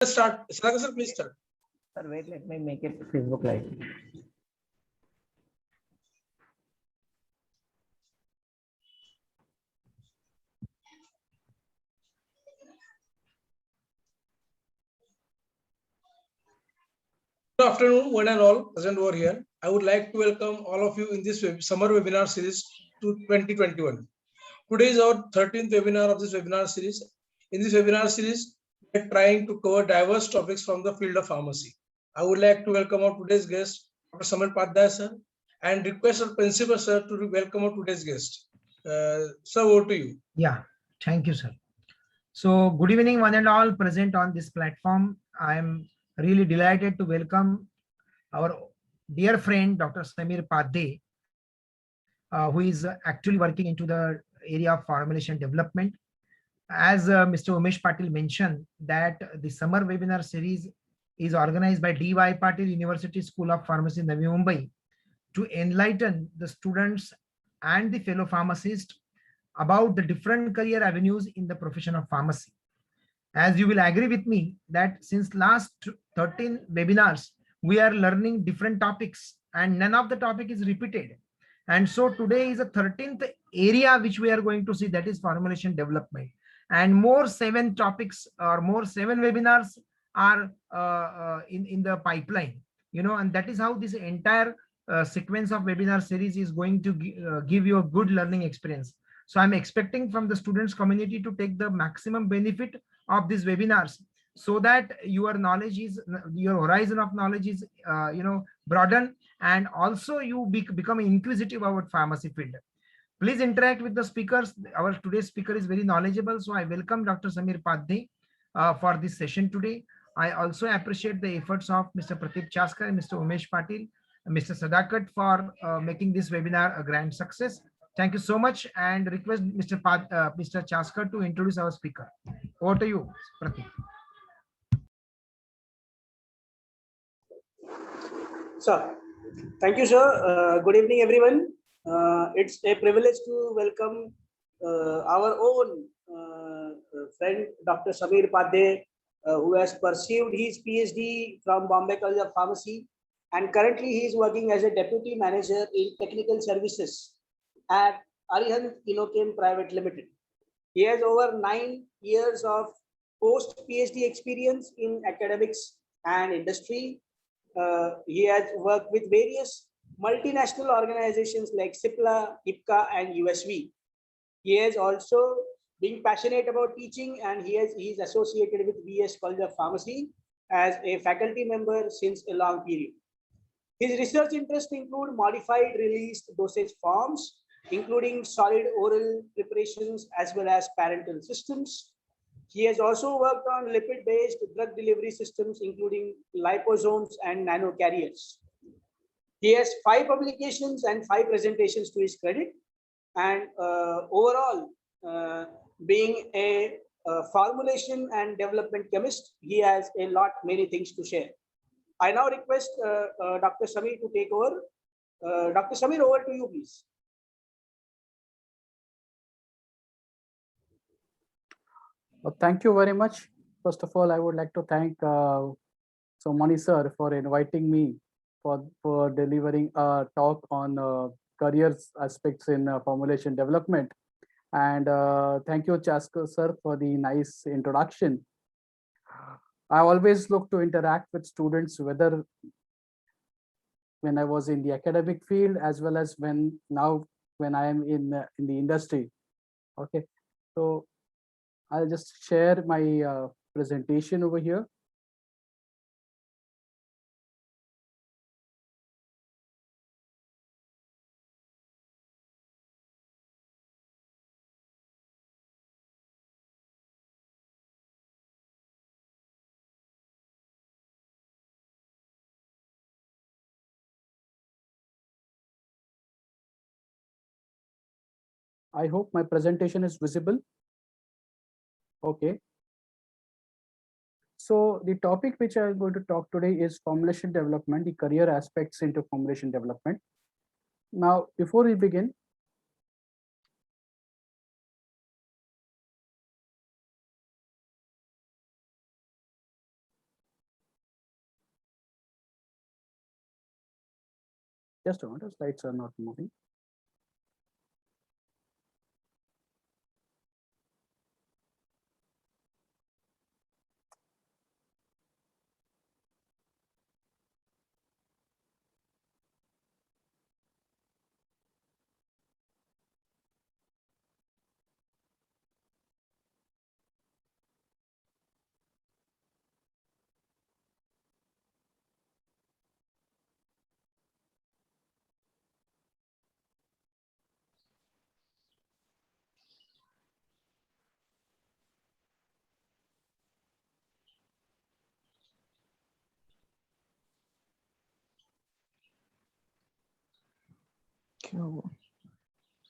Start. Sadakat sir, please start. Sir, wait, let me make it Facebook Live. Good afternoon, one and all present over here. I would like to welcome all of you in this summer webinar series to 2021. Today is our 13th webinar of this webinar series. In this webinar series, we are trying to cover diverse topics from the field of pharmacy. I would like to welcome our today's guest, Dr. Samir Padhyay sir, and request our principal sir to welcome our today's guest. Sir, over to you. Yeah, thank you, sir. So good evening, one and all present on this platform. I am really delighted to welcome our dear friend, Dr. Samir Padhyay, who is actually working into the area of formulation development. As Mr. Umesh Patil mentioned, that the summer webinar series is organized by D.Y. Patil University School of Pharmacy, Navi Mumbai, to enlighten the students and the fellow pharmacists about the different career avenues in the profession of pharmacy. As you will agree with me that since last 13 webinars, we are learning different topics and none of the topic is repeated. And so today is the 13th area which we are going to see, that is formulation development. And more 7 topics or more 7 webinars are in the pipeline, and that is how this entire sequence of webinar series is going to give you a good learning experience. So I'm expecting from the students community to take the maximum benefit of these webinars so that your knowledge is, your horizon of knowledge is, broaden, and also you become inquisitive about pharmacy field. Please interact with the speakers. Our today's speaker is very knowledgeable. So I welcome Dr. Samir Padhyay for this session today. I also appreciate the efforts of Mr. Pradeep Chaskar and Mr. Umesh Patil and Mr. Sadakat for making this webinar a grand success. Thank you so much, and request Mr. Chaskar to introduce our speaker. Over to you, Pradeep. Sir, thank you, sir. Good evening, everyone. It's a privilege to welcome our own friend, Dr. Samir Padhyay, who has pursued his PhD from Bombay College of Pharmacy, and currently he is working as a deputy manager in technical services at Arihant Inochem Private Limited. He has over 9 years of post-PhD experience in academics and industry. He has worked with various multinational organizations like Cipla, IPCA, and USV. He has also been passionate about teaching, and he is associated with BS College of Pharmacy as a faculty member since a long period. His research interests include modified released dosage forms, including solid oral preparations as well as parenteral systems. He has also worked on lipid-based drug delivery systems, including liposomes and nanocarriers. He has 5 publications and 5 presentations to his credit. And overall, being a formulation and development chemist, he has many things to share. I now request Dr. Samir to take over. Dr. Samir, over to you, please. Thank you very much. First of all, I would like to thank Somani sir for inviting me for delivering a talk on careers aspects in formulation development. And thank you, Chaskar sir, for the nice introduction. I always look to interact with students, whether when I was in the academic field as well as when I am in the industry. Okay, so I'll just share my presentation over here. I hope my presentation is visible. Okay. So the topic which I'm going to talk today is formulation development, the career aspects into formulation development. Now, before we begin, Just a moment, slides are not moving.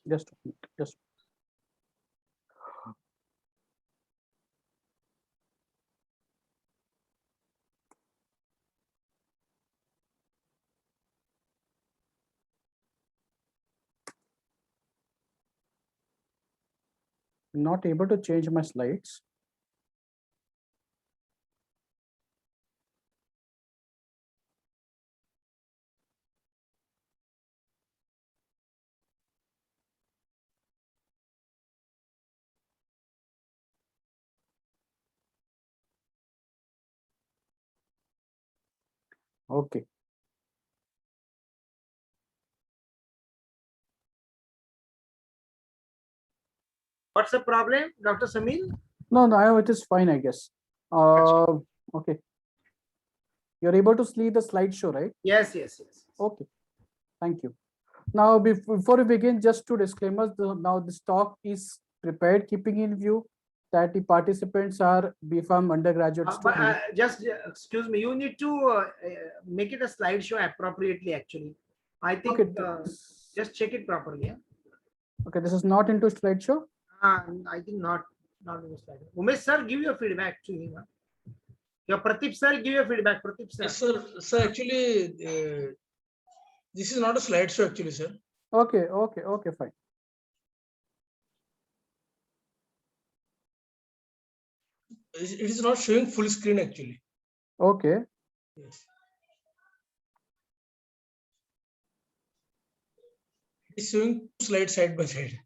Just a minute, just not able to change my slides. Okay. What's the problem, Dr. Samir? No, it is fine, I guess. Okay. You're able to see the slideshow, right? Yes, yes, yes. Okay, thank you. Now, before we begin, just two disclaimers. Now, this talk is prepared keeping in view that the participants are BPharm undergraduate students. Just excuse me, you need to make it a slideshow appropriately, actually. I think Okay, just check it properly. Yeah? okay, this is not into slideshow. I think not in the slide. Umesh sir, give your feedback to him. Your Pratip sir, give your feedback. Pratip sir. Yes, sir. Sir, actually, this is not a slideshow, actually, sir. Okay, fine. It is not showing full screen, actually. Okay, Yes. It's showing two slides side by side.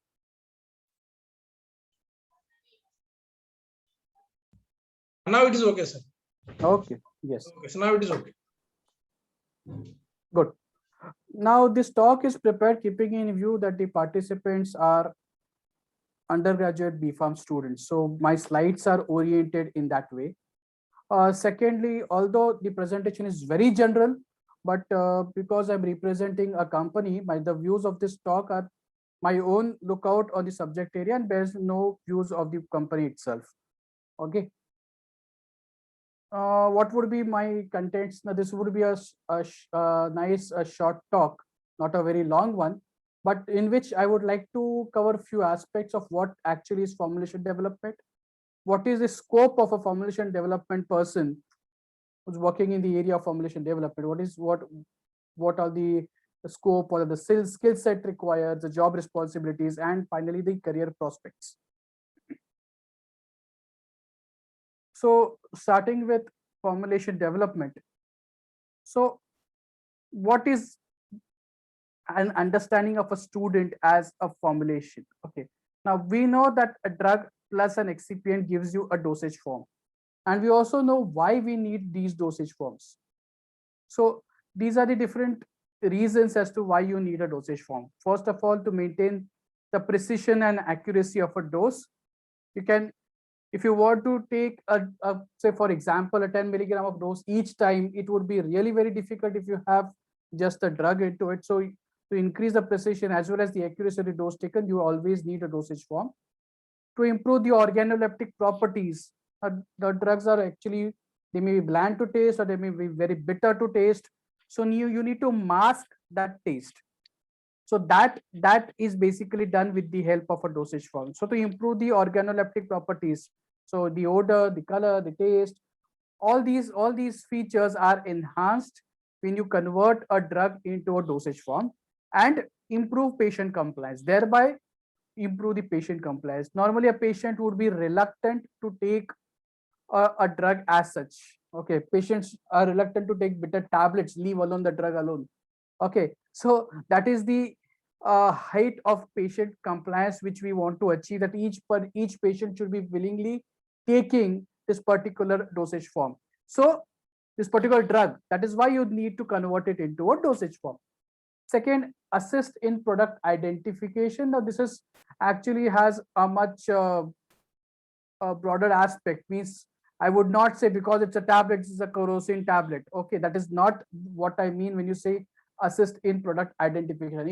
Now it is okay, sir. okay, yes, Okay, so now it is okay. good. Now, this talk is prepared keeping in view that the participants are undergraduate BPharm students. So my slides are oriented in that way. Secondly, although the presentation is very general, but because I'm representing a company, the views of this talk are my own lookout on the subject area, and there's no views of the company itself. Okay. What would be my contents? Now, this would be a nice short talk, not a very long one, but in which I would like to cover a few aspects of what actually is formulation development. What is the scope of a formulation development person who's working in the area of formulation development? What are the scope, what are the skill set required, the job responsibilities, and finally the career prospects. So starting with formulation development. So what is an understanding of a student as a formulation? Okay. Now we know that a drug plus an excipient gives you a dosage form. And we also know why we need these dosage forms. So these are the different reasons as to why you need a dosage form. First of all, to maintain the precision and accuracy of a dose. You can, if you were to take say for example, a 10 milligram of dose each time, it would be really very difficult if you have just a drug into it. So to increase the precision as well as the accuracy of the dose taken, you always need a dosage form. To improve the organoleptic properties, the drugs are actually, they may be bland to taste or they may be very bitter to taste. So you need to mask that taste. So that is basically done with the help of a dosage form. So to improve the organoleptic properties, so the odor, the color, the taste, all these features are enhanced when you convert a drug into a dosage form and improve patient compliance, thereby improve the patient compliance. Normally a patient would be reluctant to take a drug as such. Okay, patients are reluctant to take bitter tablets, leave alone the drug alone. Okay, so that is the height of patient compliance which we want to achieve, that each patient should be willingly taking this particular dosage form. So this particular drug, that is why you need to convert it into a dosage form. Second, assist in product identification. Now this is actually has a much a broader aspect. Means I would not say because it's a tablet, it's a kerosene tablet. Okay, that is not what I mean when you say assist in product identification.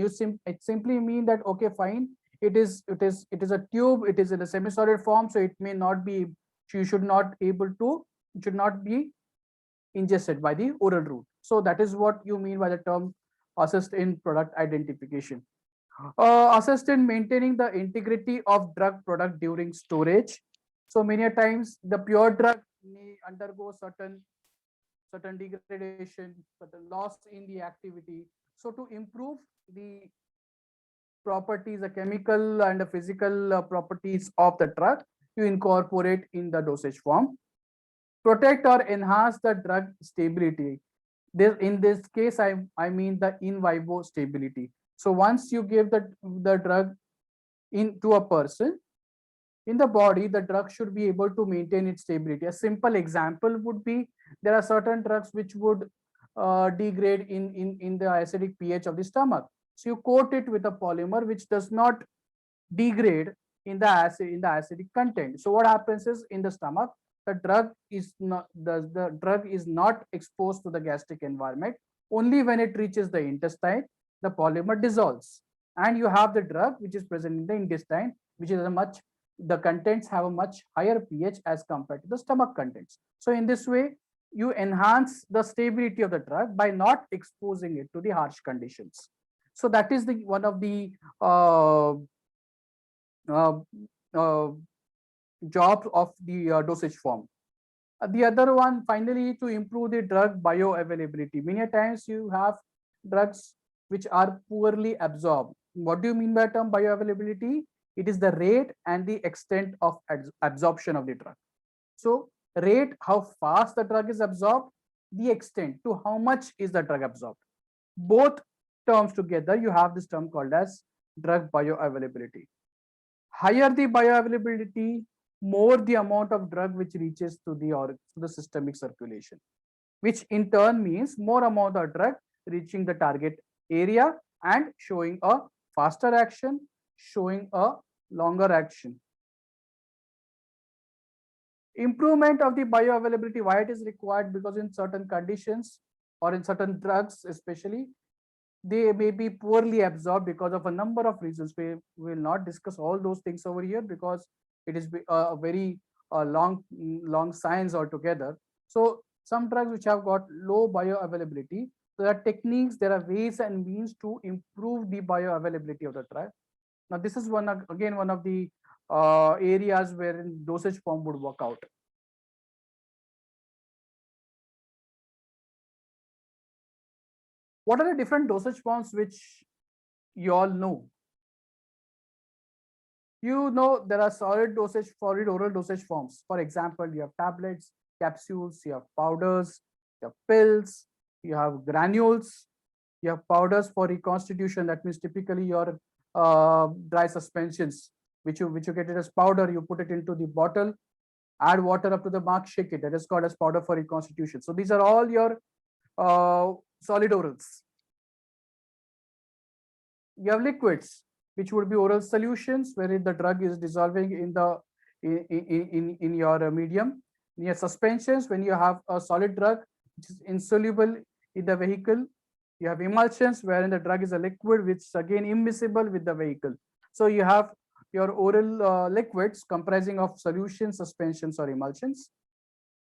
It simply mean that okay, fine, it is a tube, it is in a semi-solid form, so it may not be, you should not able to, it should not be ingested by the oral route. So that is what you mean by the term assist in product identification. Assist in maintaining the integrity of drug product during storage. So many a times the pure drug may undergo certain degradation, certain loss in the activity. So to improve the properties, the chemical and the physical properties of the drug, you incorporate in the dosage form. Protect or enhance the drug stability. In this case, I mean the in vivo stability. So once you give the drug into a person, in the body, the drug should be able to maintain its stability. A simple example would be, there are certain drugs which would degrade in the acidic pH of the stomach. So you coat it with a polymer which does not degrade in the acidic content. So what happens is, in the stomach, the drug is not exposed to the gastric environment. Only when it reaches the intestine, the polymer dissolves, and you have the drug which is present in the intestine, which is the contents have a much higher pH as compared to the stomach contents. So in this way, you enhance the stability of the drug by not exposing it to the harsh conditions. So that is the one of the jobs of the dosage form. The other one, finally, to improve the drug bioavailability. Many times you have drugs which are poorly absorbed. What do you mean by term bioavailability? It is the rate and the extent of absorption of the drug. So rate, how fast the drug is absorbed, the extent to how much is the drug absorbed. Both terms together, you have this term called as drug bioavailability. Higher the bioavailability, more the amount of drug which reaches to the systemic circulation, which in turn means more amount of drug reaching the target area and showing a faster action, showing a longer action. Improvement of the bioavailability, why it is required? Because in certain conditions or in certain drugs especially, they may be poorly absorbed because of a number of reasons. We will not discuss all those things over here because it is a very long science altogether. So some drugs which have got low bioavailability, there are techniques, there are ways and means to improve the bioavailability of the drug. Now this is one of the areas where dosage form would work out. What are the different dosage forms which you all know? You know there are solid oral dosage forms. For example, you have tablets, capsules, you have powders, you have pills, you have granules, you have powders for reconstitution. That means typically your dry suspensions, which you get it as powder, you put it into the bottle, add water up to the mark, shake it. That is called as powder for reconstitution. So these are all your solid orals. You have liquids, which would be oral solutions, wherein the drug is dissolving in your medium. In your suspensions, when you have a solid drug which is insoluble in the vehicle. You have emulsions, wherein the drug is a liquid which is again immiscible with the vehicle. So you have your oral liquids comprising of solutions, suspensions, or emulsions.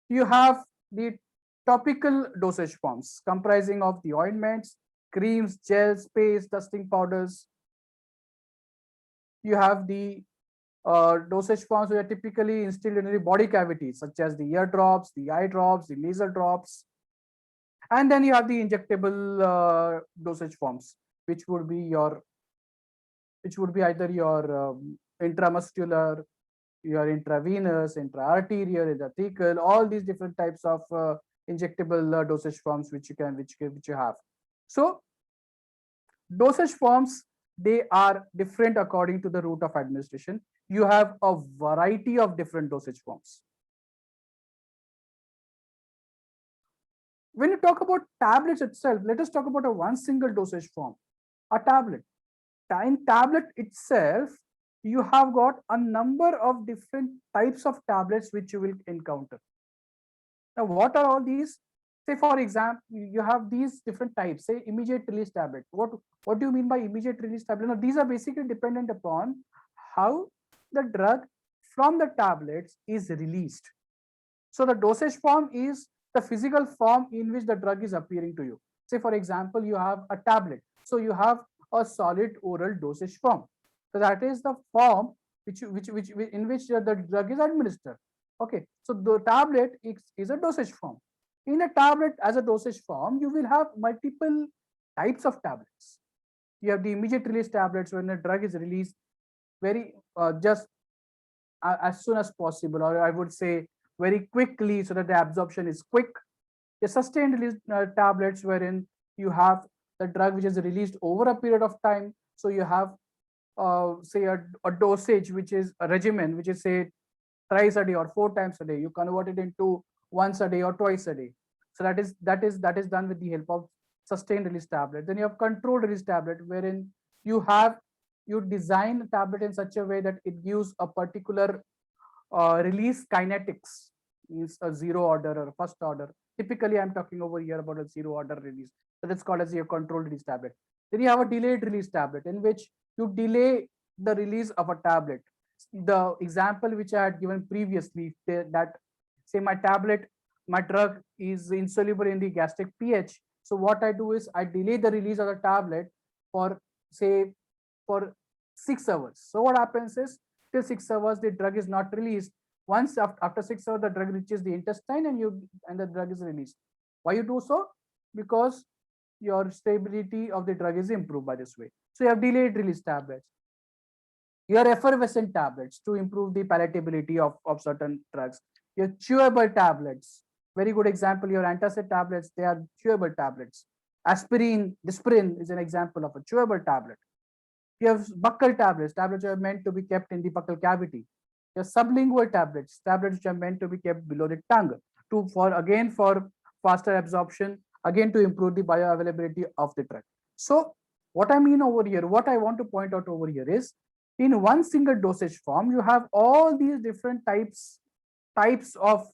You have the topical dosage forms comprising of the ointments, creams, gels, paste, dusting powders. You have the dosage forms which are typically instilled in the body cavities, such as the ear drops, the eye drops, the nasal drops. And then you have the injectable dosage forms, which would be either your intramuscular, your intravenous, intraarterial, intrathecal, all these different types of injectable dosage forms which you have. So Dosage forms, they are different according to the route of administration. You have a variety of different dosage forms. When you talk about tablets itself, let us talk about a one single dosage form, a tablet. In tablet itself, you have got a number of different types of tablets which you will encounter. Now, what are all these? Say, for example, you have these different types, say immediate release tablet. What do you mean by immediate release tablet? Now, these are basically dependent upon how the drug from the tablets is released. So the dosage form is the physical form in which the drug is appearing to you. Say, for example, you have a tablet. So you have a solid oral dosage form. So that is the form in which the drug is administered. Okay, so the tablet is a dosage form. In a tablet as a dosage form, you will have multiple types of tablets. You have the immediate release tablets when the drug is released very just as soon as possible, or I would say very quickly, so that the absorption is quick. The sustained release tablets wherein you have the drug which is released over a period of time. So you have say a dosage which is a regimen which is say thrice a day or 4 times a day. You convert it into once a day or twice a day. So that is done with the help of sustained release tablet. Then you have controlled release tablet wherein you design a tablet in such a way that it gives a particular release kinetics, means a zero order or first order. Typically, I'm talking over here about a zero order release. So that's called as your controlled release tablet. Then you have a delayed release tablet in which you delay the release of a tablet. The example which I had given previously, that say my drug is insoluble in the gastric pH. So what I do is I delay the release of the tablet for 6 hours. So what happens is till 6 hours the drug is not released. Once after 6 hours the drug reaches the intestine and the drug is released. Why you do so? Because your stability of the drug is improved by this way. So you have delayed release tablets. You have effervescent tablets to improve the palatability of certain drugs. Your chewable tablets, very good example. Your antacid tablets, they are chewable tablets. Aspirin, Disprin is an example of a chewable tablet. You have buccal tablets, tablets which are meant to be kept in the buccal cavity. You have sublingual tablets, tablets which are meant to be kept below the tongue for faster absorption, again to improve the bioavailability of the drug. So what I mean over here, what I want to point out over here is, in one single dosage form, you have all these different types of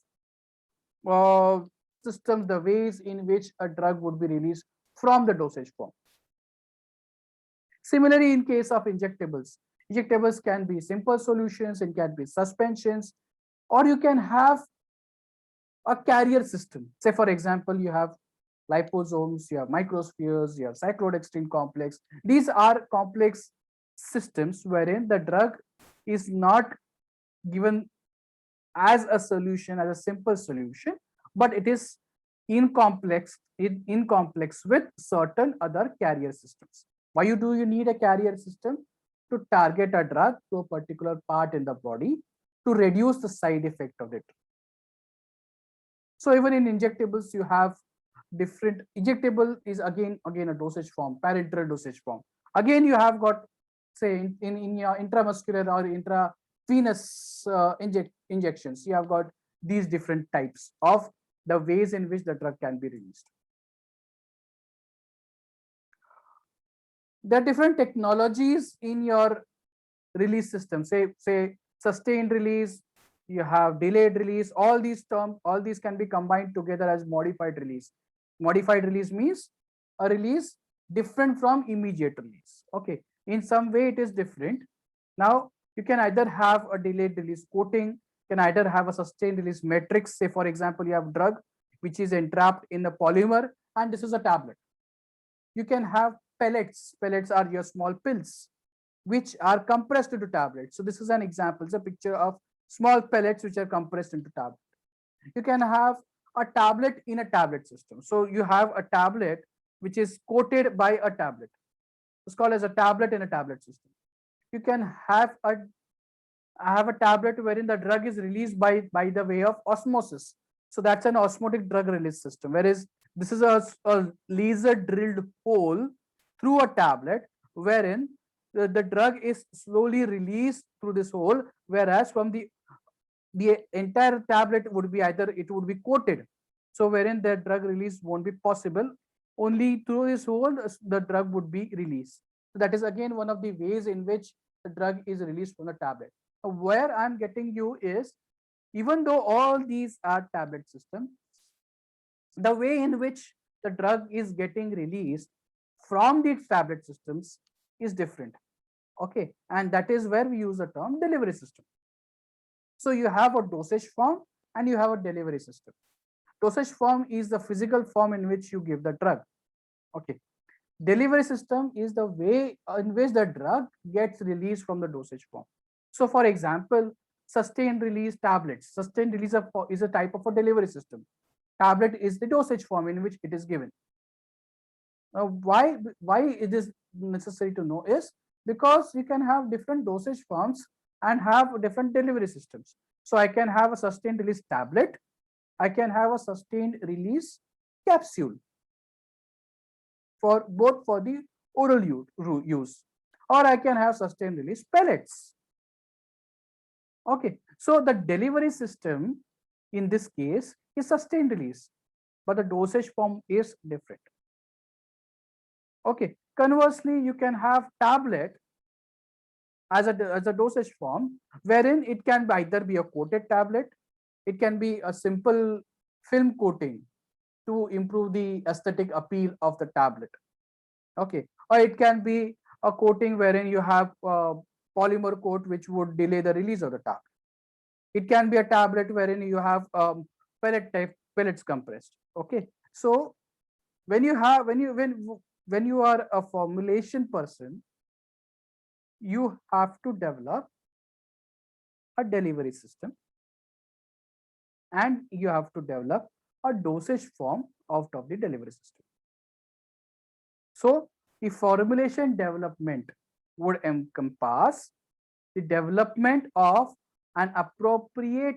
systems, the ways in which a drug would be released from the dosage form. Similarly, in case of injectables can be simple solutions, it can be suspensions, or you can have a carrier system. Say, for example, you have liposomes, you have microspheres, you have cyclodextrin complex. These are complex systems wherein the drug is not given as a solution, as a simple solution, but it is in complex with certain other carrier systems. Why do you need a carrier system? To target a drug to a particular part in the body to reduce the side effect of it. So even in injectables, you have different. Injectable is again a dosage form, parenteral dosage form. Again, you have got, say, in your intramuscular or intravenous injections, you have got these different types of the ways in which the drug can be released. There are different technologies in your release system. Say sustained release, you have delayed release. All these can be combined together as modified release. Modified release means a release different from immediate release. Okay, in some way it is different. Now you can either have a delayed release coating, can either have a sustained release matrix. Say, for example, you have drug which is entrapped in the polymer and this is a tablet. You can have pellets. Pellets are your small pills which are compressed into tablets. So this is an example. It's a picture of small pellets which are compressed into tablet. You can have a tablet in a tablet system. So you have a tablet which is coated by a tablet. It's called as a tablet in a tablet system. You can have a tablet wherein the drug is released by the way of osmosis. So that's an osmotic drug release system. Whereas this is a laser drilled hole through a tablet, wherein the drug is slowly released through this hole, whereas from the entire tablet would be either it would be coated, so wherein the drug release won't be possible. Only through this hole the drug would be released. So that is again one of the ways in which the drug is released from the tablet. Where I'm getting you is, even though all these are tablet systems, the way in which the drug is getting released from these tablet systems is different. Okay, and that is where we use the term delivery system. So you have a dosage form and you have a delivery system. Dosage form is the physical form in which you give the drug. Okay, delivery system is the way in which the drug gets released from the dosage form. So for example, sustained release tablets. Sustained release is a type of a delivery system. Tablet is the dosage form in which it is given. Now, why it is necessary to know is because you can have different dosage forms and have different delivery systems. So I can have a sustained release tablet, I can have a sustained release capsule for both for the oral use, or I can have sustained release pellets. Okay, so the delivery system in this case is sustained release, but the dosage form is different. Okay, conversely, you can have tablet as a dosage form, wherein it can either be a coated tablet, it can be a simple film coating to improve the aesthetic appeal of the tablet. Okay, or it can be a coating wherein you have a polymer coat which would delay the release of the tablet. It can be a tablet wherein you have pellets compressed. Okay, so when you are a formulation person, you have to develop a delivery system and you have to develop a dosage form out of the delivery system. So the formulation development would encompass the development of an appropriate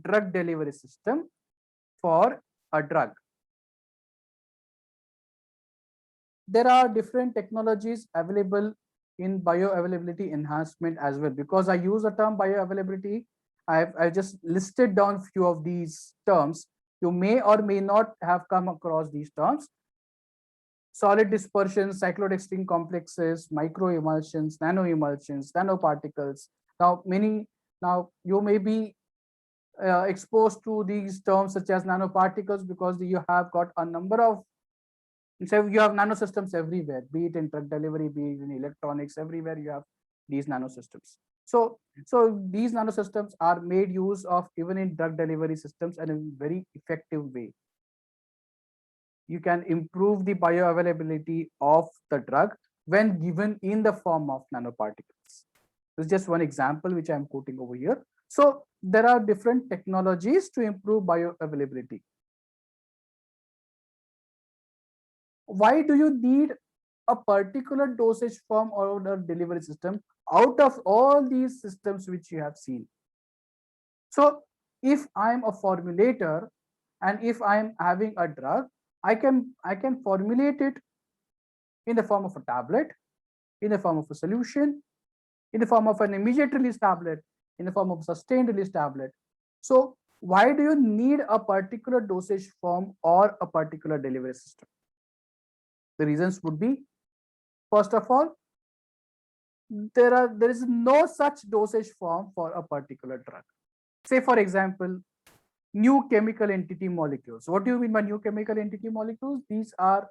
drug delivery system for a drug. There are different technologies available in bioavailability enhancement as well. Because I use the term bioavailability, I've just listed down few of these terms. You may or may not have come across these terms. Solid dispersions, cyclodextrin complexes, microemulsions, nanoemulsions, nanoparticles. Now you may be exposed to these terms such as nanoparticles because you have got a number of, so you have nanosystems everywhere, be it in drug delivery, be it in electronics, everywhere you have these nanosystems. So these nanosystems are made use of even in drug delivery systems in a very effective way. You can improve the bioavailability of the drug when given in the form of nanoparticles. This is just one example which I'm quoting over here. So there are different technologies to improve bioavailability. Why do you need a particular dosage form or a delivery system out of all these systems which you have seen? So if I'm a formulator and if I'm having a drug, I can formulate it in the form of a tablet, in the form of a solution, in the form of an immediate release tablet, in the form of sustained release tablet. So why do you need a particular dosage form or a particular delivery system? The reasons would be, first of all, there is no such dosage form for a particular drug. Say for example, new chemical entity molecules. What do you mean by new chemical entity molecules? These are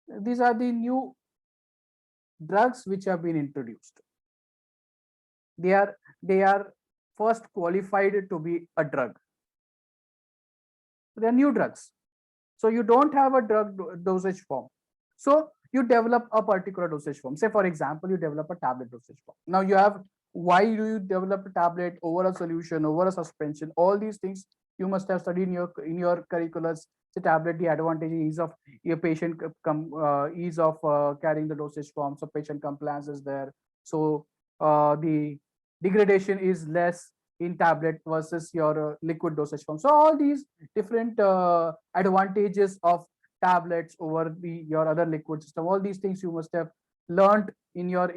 the new drugs which have been introduced. They are first qualified to be a drug. They are new drugs. So you don't have a drug dosage form. So you develop a particular dosage form. Say for example, you develop a tablet dosage form. Now you have, why do you develop a tablet over a solution, over a suspension? All these things you must have studied in your curriculums. The tablet, the advantage is of your patient ease of carrying the dosage form, so patient compliance is there. So the degradation is less in tablet versus your liquid dosage form. So all these different advantages of tablets over your other liquid system. All these things you must have learned in your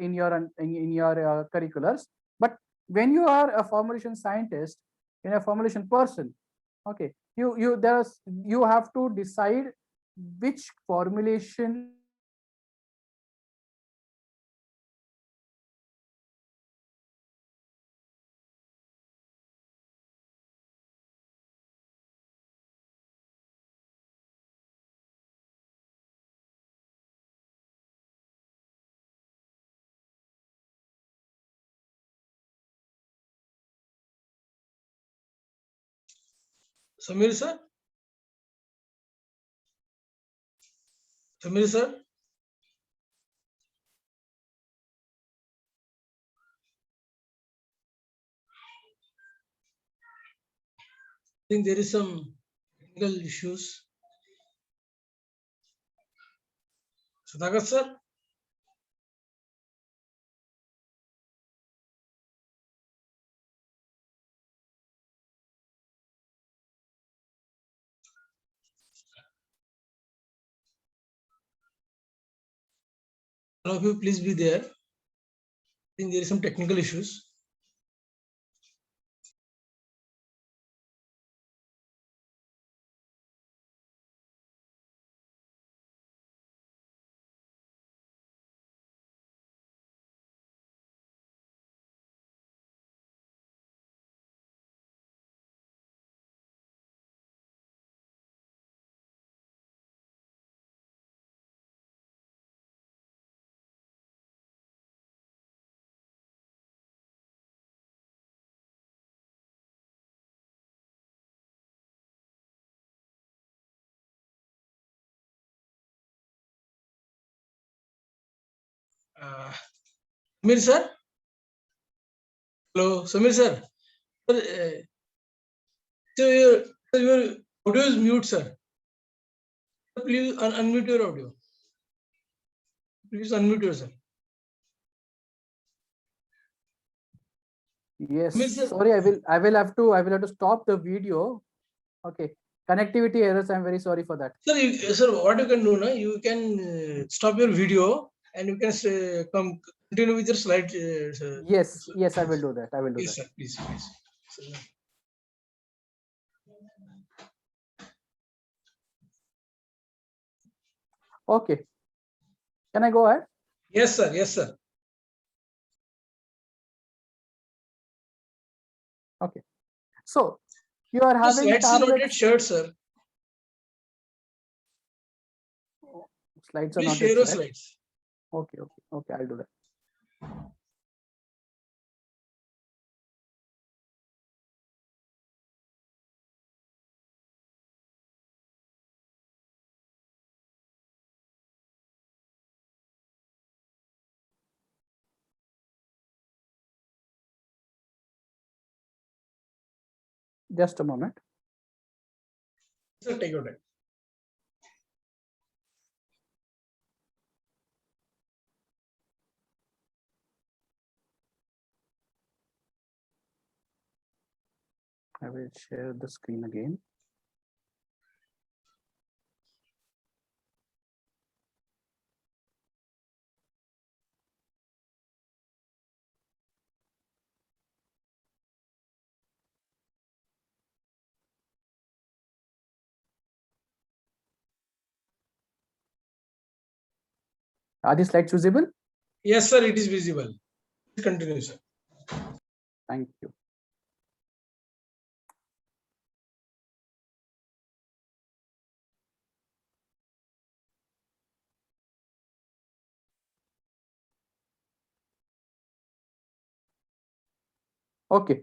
curriculars. But when you are a formulation scientist, in a formulation person, okay, you have to decide which formulation Samir sir? Samir sir? I think there is some technical issues. Sudhakar sir? All of you, please be there. I think there is some technical issues. Samir sir? Hello, Samir sir. Sir, your audio is mute, sir. Please unmute your audio. Please unmute yourself. Yes, Samir sir. sorry, I will have to stop the video. Okay, connectivity errors, I'm very sorry for that. Sir, what you can do now, you can stop your video and you can continue with your slide. Sir. Yes, I will do that. I will do Yes, that. sir, please, please. Sir. Okay, can I go ahead? Yes, sir. Yes, sir. Okay, so you are The having slides is not yet tablets. shared, sir. Slides are Please not share yet your shared. slides. Okay, I'll do that. Just a moment. Sir, take your time. I will share the screen again. Are the slides visible? Yes, sir, it is visible. Please continue, sir. Thank you. Okay.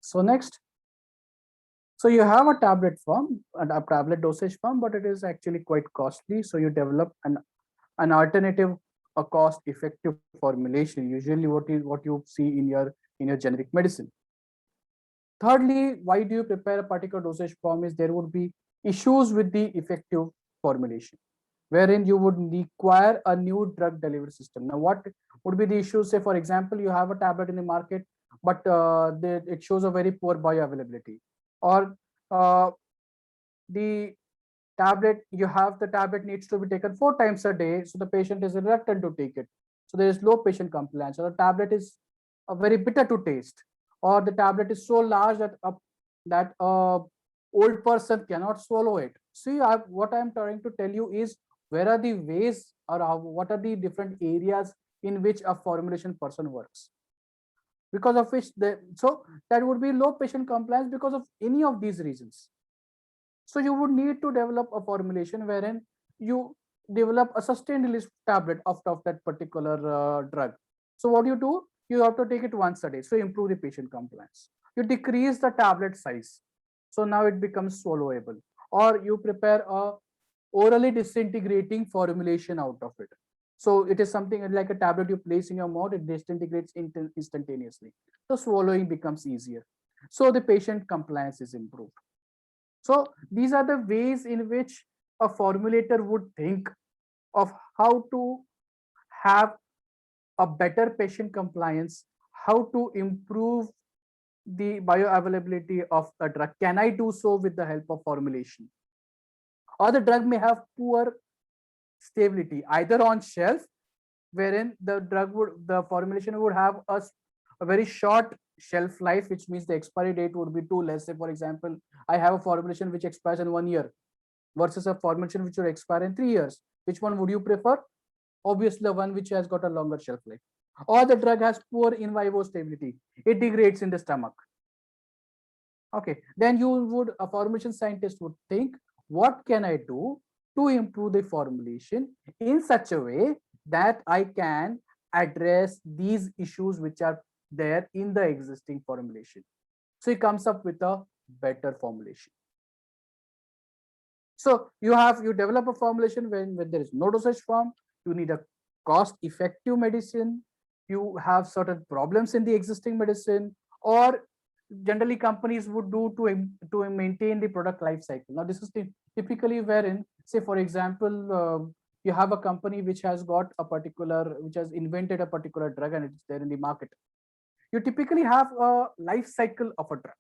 So next, so you have a tablet form and a tablet dosage form, but it is actually quite costly. So you develop an alternative, a cost-effective formulation. Usually, what you see in your generic medicine. Thirdly, why do you prepare a particular dosage form? Is there would be issues with the effective formulation, wherein you would require a new drug delivery system. Now, what would be the issues? Say, for example, you have a tablet in the market, but it shows a very poor bioavailability, or the tablet, you have the tablet needs to be taken 4 times a day, so the patient is reluctant to take it. So there is low patient compliance, or the tablet is very bitter to taste, or the tablet is so large that a old person cannot swallow it. See, what I'm trying to tell you is where are the ways, or what are the different areas in which a formulation person works, because of which so that would be low patient compliance because of any of these reasons. So you would need to develop a formulation wherein you develop a sustained release tablet of that particular drug. So what do? You have to take it once a day. So improve the patient compliance. You decrease the tablet size. So now it becomes swallowable. Or you prepare a orally disintegrating formulation out of it. So it is something like a tablet you place in your mouth, it disintegrates instantaneously. So swallowing becomes easier. So the patient compliance is improved. So these are the ways in which a formulator would think of how to have a better patient compliance, how to improve the bioavailability of a drug. Can I do so with the help of formulation? Or the drug may have poor stability, either on shelf, wherein the formulation would have a very short shelf life, which means the expiry date would be too less. Say, for example, I have a formulation which expires in 1 year versus a formulation which will expire in 3 years. Which one would you prefer? Obviously, the one which has got a longer shelf life. Or the drug has poor in vivo stability. It degrades in the stomach. Okay, then a formulation scientist would think, what can I do to improve the formulation in such a way that I can address these issues which are there in the existing formulation. So he comes up with a better formulation. So you develop a formulation when there is no dosage form, you need a cost-effective medicine, you have certain problems in the existing medicine, or generally companies would do to maintain the product life cycle. Now this is typically wherein, say for example, you have a company which has invented a particular drug and it's there in the market. You typically have a life cycle of a drug,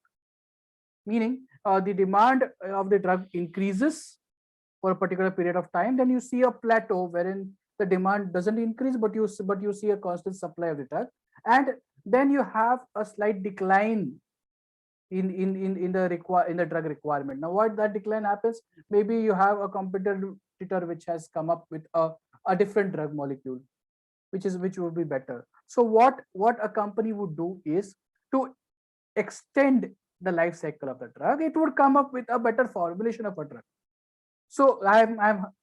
meaning the demand of the drug increases for a particular period of time, then you see a plateau wherein the demand doesn't increase, but you see a constant supply of the drug, and then you have a slight decline in the drug requirement. Now what that decline happens, maybe you have a competitor which has come up with a different drug molecule which would be better. So what a company would do is to extend the life cycle of the drug. It would come up with a better formulation of a drug. So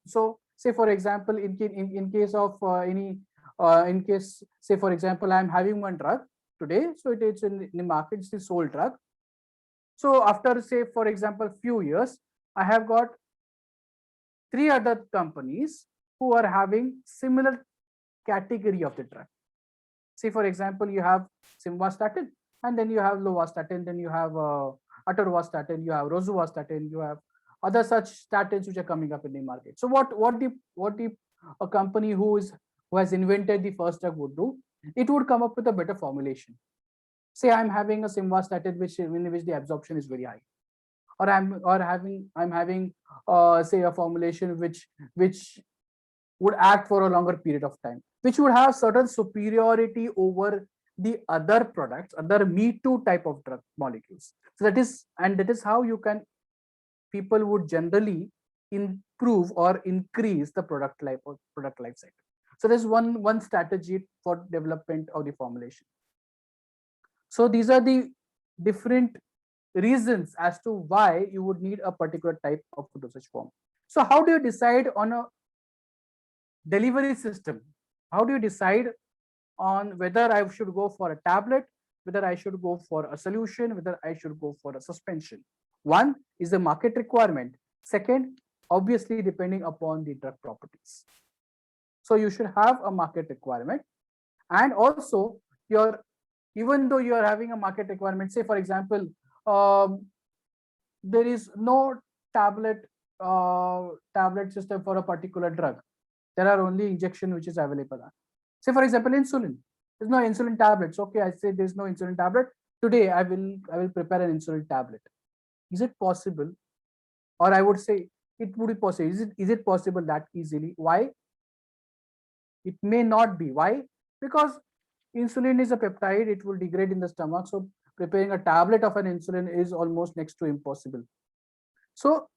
so say for example, in case of say for example, I'm having one drug today, so it's in the market, it's the sole drug. So after, say for example, few years, I have got 3 other companies who are having similar category of the drug. Say for example, you have simvastatin, and then you have lovastatin, then you have atorvastatin, you have rosuvastatin, you have other such statins which are coming up in the market. So what a company who has invented the first drug would do, it would come up with a better formulation. Say I'm having a simvastatin in which the absorption is very high, or I'm having say a formulation which would act for a longer period of time, which would have certain superiority over the other products, other me too type of drug molecules. So that is how people would generally improve or increase the product life cycle. So there's one strategy for development of the formulation. So these are the different reasons as to why you would need a particular type of dosage form. So how do you decide on a delivery system? How do you decide on whether I should go for a tablet, whether I should go for a solution, whether I should go for a suspension? One is the market requirement. Second, obviously depending upon the drug properties. So you should have a market requirement, and also even though you are having a market requirement, say for example, there is no tablet system for a particular drug. There are only injection which is available. Say for example, insulin. There's no insulin tablets. Okay, I say there's no insulin tablet. Today I will prepare an insulin tablet. Is it possible? Or I would say, it would be possible. Is it possible that easily? Why? It may not be. Why? Because insulin is a peptide, it will degrade in the stomach. So preparing a tablet of an insulin is almost next to impossible. So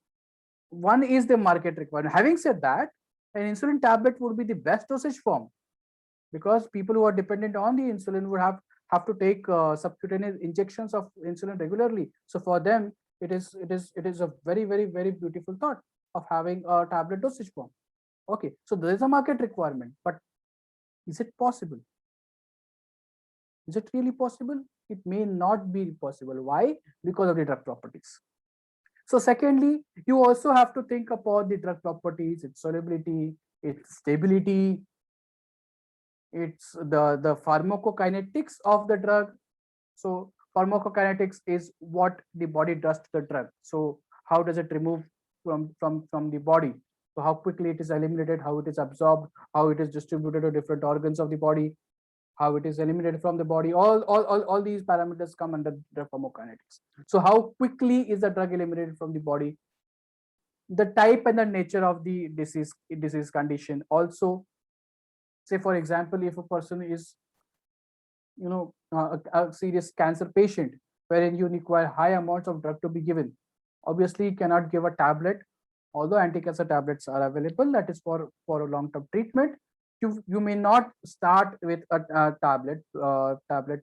one is the market requirement. Having said that, an insulin tablet would be the best dosage form, because people who are dependent on the insulin would have to take subcutaneous injections of insulin regularly. So for them, it is a very beautiful thought of having a tablet dosage form. Okay, so there is a market requirement, but is it possible? Is it really possible? It may not be possible. Why? Because of the drug properties. So secondly, you also have to think about the drug properties, its solubility, its stability, it's the pharmacokinetics of the drug. So pharmacokinetics is what the body does to the drug. So how does it remove from the body? So how quickly it is eliminated, how it is absorbed, how it is distributed to different organs of the body, how it is eliminated from the body. All these parameters come under the pharmacokinetics. So how quickly is the drug eliminated from the body? The type and the nature of the disease condition. Also, say for example, if a person is a serious cancer patient wherein you require high amounts of drug to be given, obviously you cannot give a tablet, although anti-cancer tablets are available, that is for a long-term treatment. You may not start with a tablet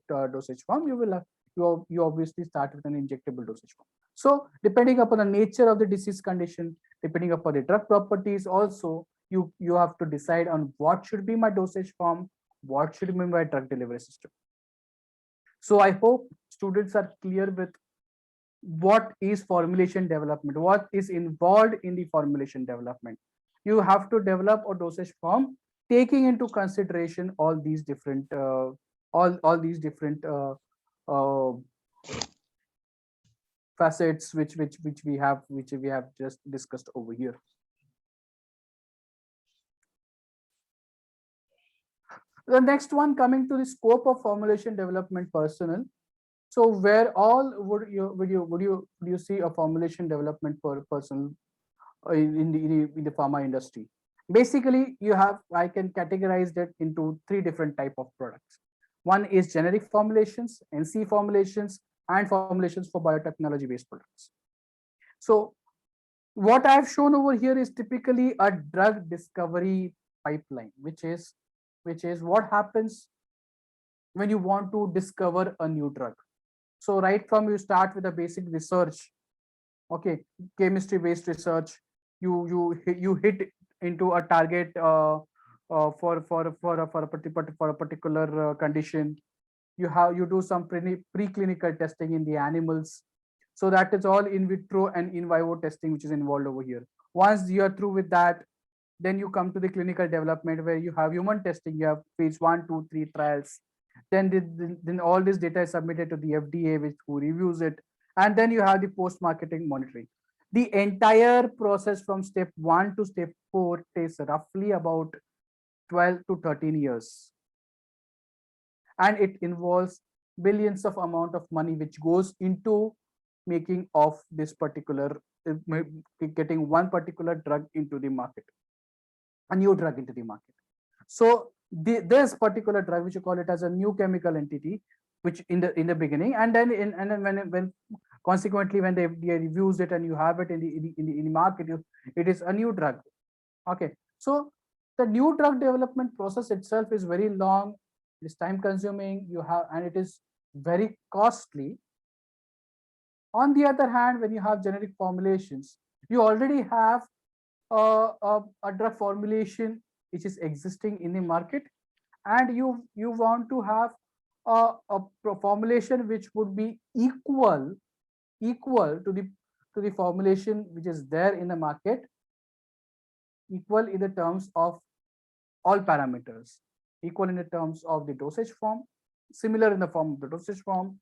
dosage form. You obviously start with an injectable dosage form. So depending upon the nature of the disease condition, depending upon the drug properties, also you have to decide on what should be my dosage form, what should be my drug delivery system. So I hope students are clear with what is formulation development, what is involved in the formulation development. You have to develop a dosage form taking into consideration all these different facets which we have just discussed over here. The next one, coming to the scope of formulation development personnel. So where all would you see a formulation development person in the pharma industry? Basically, I can categorize that into three different type of products. One is generic formulations, NC formulations, and formulations for biotechnology based products. So what I've shown over here is typically a drug discovery pipeline, which is what happens when you want to discover a new drug. So right from you start with a basic research, okay, chemistry based research, you hit into a target for a particular condition. You do some preclinical testing in the animals. So that is all in vitro and in vivo testing which is involved over here. Once you are through with that, then you come to the clinical development where you have human testing, you have phase 1, 2, 3 trials. Then all this data is submitted to the FDA, who reviews it, and then you have the post-marketing monitoring. The entire process from step 1 to step 4 takes roughly about 12 to 13 years, and it involves billions of amount of money which goes into making of this particular getting one particular drug into the market, a new drug into the market. So this particular drug, which you call it as a new chemical entity, which in the beginning, and then when consequently when they reviews it and you have it in the market, it is a new drug. Okay, so the new drug development process itself is very long, it is time consuming, and it is very costly. On the other hand, when you have generic formulations, you already have a drug formulation which is existing in the market, and you want to have a formulation which would be equal to the formulation which is there in the market, equal in the terms of all parameters, equal in the terms of the dosage form, similar in the form of the dosage form,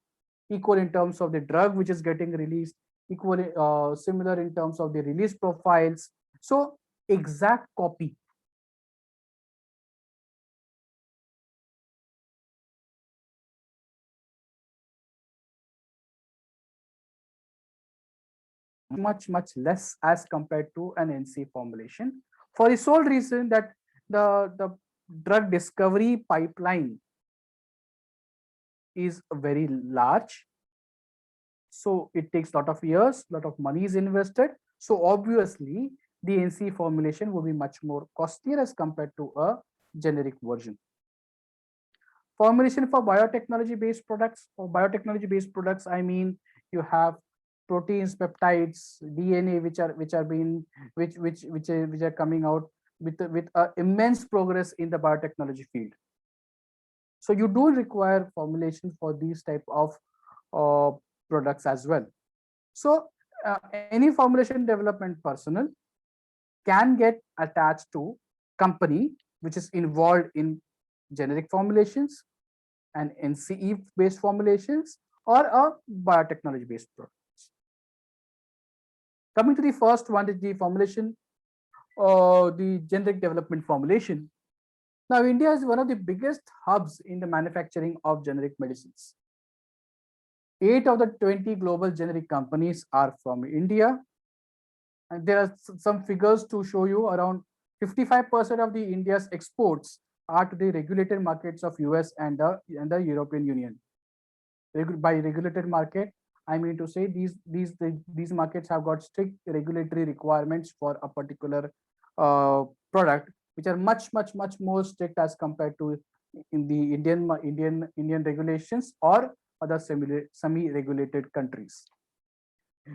equal in terms of the drug which is getting released, equally similar in terms of the release profiles. So exact copy. much less as compared to an NC formulation, for the sole reason that the drug discovery pipeline is very large. So it takes a lot of years, lot of money is invested. So obviously the NC formulation will be much more costlier as compared to a generic version. Formulation for biotechnology based products. For biotechnology based products, I mean you have proteins, peptides, DNA, which are coming out with immense progress in the biotechnology field. So you do require formulation for these type of products as well. So any formulation development personnel can get attached to company which is involved in generic formulations and NCE based formulations or a biotechnology based products. Coming to the first one is the formulation or the generic development formulation. Now India is one of the biggest hubs in the manufacturing of generic medicines. 8 of the 20 global generic companies are from India. And there are some figures to show you. Around 55% of the India's exports are to the regulated markets of US and the European Union. By regulated market, I mean to say these markets have got strict regulatory requirements for a particular product, which are much more strict as compared to in the Indian regulations or other semi-regulated countries.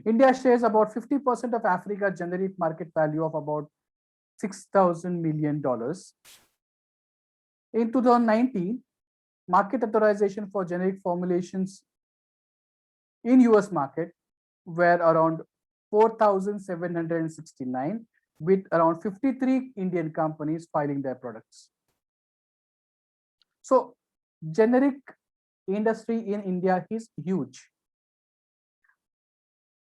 India shares about 50% of Africa generic market value of about $6,000 million. In 2019, market authorization for generic formulations in US market were around 4,769, with around 53 Indian companies filing their products. So generic industry in India is huge.